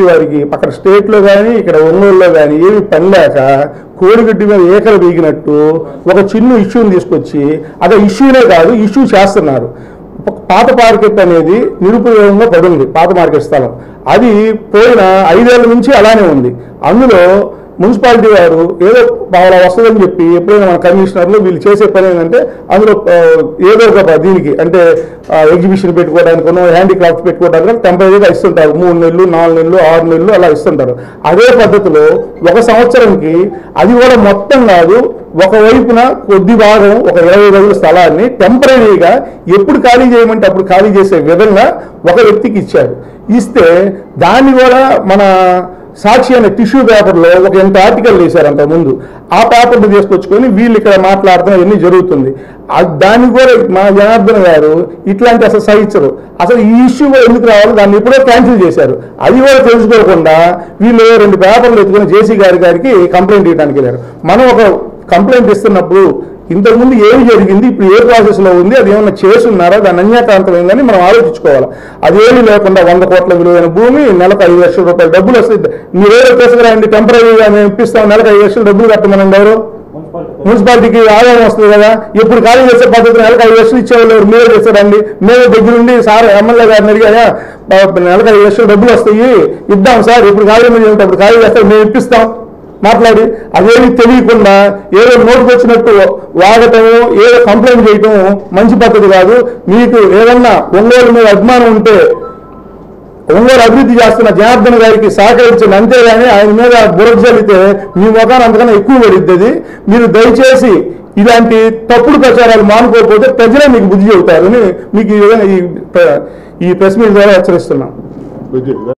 వారికి అక్కడ స్టేట్లో కానీ ఇక్కడ ఒంగోలులో కానీ ఏమి పని లేక కోడిగుడ్డి మీద ఏకలు బీగినట్టు ఒక చిన్న ఇష్యూని తీసుకొచ్చి అదే ఇష్యూనే కాదు ఇష్యూ చేస్తున్నారు. పాత మార్కెట్ అనేది నిరుపయోగంగా పడుంది. పాత మార్కెట్ స్థలం అది పోయిన 5 ఏళ్ల నుంచి అలానే ఉంది. అందులో మున్సిపాలిటీ వారు ఏదో బాగా వస్తుందని చెప్పి ఎప్పుడైనా మన కమిషనర్లు వీళ్ళు చేసే పని ఏంటంటే అందులో ఏదో ఒక దీనికి అంటే ఎగ్జిబిషన్ పెట్టుకోవడానికి హ్యాండీక్రాఫ్ట్ పెట్టుకోవడానికి టెంపరీగా ఇస్తుంటారు. 3 నెలలు 4 నెలలు 6 నెలలు అలా ఇస్తుంటారు. అదే పద్ధతిలో 1 సంవత్సరంకి అది కూడా మొత్తం కాదు, ఒకవైపున కొద్ది భాగం ఒక 20 రోజుల స్థలాన్ని టెంపరీగా ఎప్పుడు ఖాళీ చేయమంటే అప్పుడు ఖాళీ చేసే విధంగా ఒక వ్యక్తికి ఇచ్చారు. ఇస్తే దాన్ని కూడా మన సాక్షి అనే టిష్యూ పేపర్లో ఒక ఎంత ఆర్టికల్ వేశారు అంతకుముందు. ఆ పేపర్ని తీసుకొచ్చుకొని వీళ్ళు ఇక్కడ మాట్లాడటం ఎన్ని జరుగుతుంది. దాన్ని కూడా మా జనార్దన్ గారు ఇట్లాంటి అసలు సహించరు. అసలు ఈ ఇష్యూ కూడా ఎందుకు రావాలి, దాన్ని ఎప్పుడో క్యాన్సిల్ చేశారు. అది కూడా తెలుసుకోకుండా వీళ్ళు 2 పేపర్లు ఎత్తుకొని జేసీ గారికి కంప్లైంట్ ఇవ్వడానికి వెళ్ళారు. మనం ఒక కంప్లైంట్ ఇస్తున్నప్పుడు ఇంతకుముందు ఏమి జరిగింది, ఇప్పుడు ఏ ప్రాసెస్లో ఉంది, అది ఏమన్నా చేసున్నారా, దాని అన్యాక్రాంతమైందని మనం ఆలోచించుకోవాలి. అదేమీ లేకుండా 100 కోట్ల విలువైన భూమి, నెలకు 5 లక్షల రూపాయలు డబ్బులు వస్తుంది. మీరు తీసుకురండి, టెంపరీగా మేము ఇప్పిస్తాం, నెలకు 5 లక్షలు డబ్బులు కట్టమనండి. ఎవరు మున్సిపాలిటీకి ఆదాయం వస్తుంది కదా, ఎప్పుడు ఖాళీ చేసే పద్ధతి నెలకు 5 లక్షలు ఇచ్చేవాళ్ళు మీరే చేస్తారండి. మేము దగ్గరుండి సార్ ఎమ్మెల్యే గారిని అడిగాయా, నెలకు 5 లక్షలు డబ్బులు వస్తాయి ఇద్దాం సార్, ఇప్పుడు ఖాళీ అప్పుడు ఖాళీ చేస్తాం, మేము ఇప్పిస్తాం మాట్లాడి అదేమి తెలియకుండా ఏదో నోటుకు వచ్చినట్టు వాడటము, ఏదో కంప్లైంట్ చేయటం మంచి పద్ధతి కాదు. మీకు ఏదన్నా ఒంగోలు మీద అభిమానం ఉంటే ఒంగోలు అభివృద్ధి చేస్తున్న జనార్దన్ గారికి సహకరించండి, అంతేగాని ఆయన మీద బురద చల్లితే మీ ముఖాన్ని అంతకన్నా ఎక్కువ పడిద్ది. మీరు దయచేసి ఇలాంటి తప్పుడు ప్రచారాలు మానుకోకపోతే ప్రజలే మీకు బుద్ధి చెబుతారని మీకు ఈ ప్రెస్ మీట్ ద్వారా హెచ్చరిస్తున్నాం.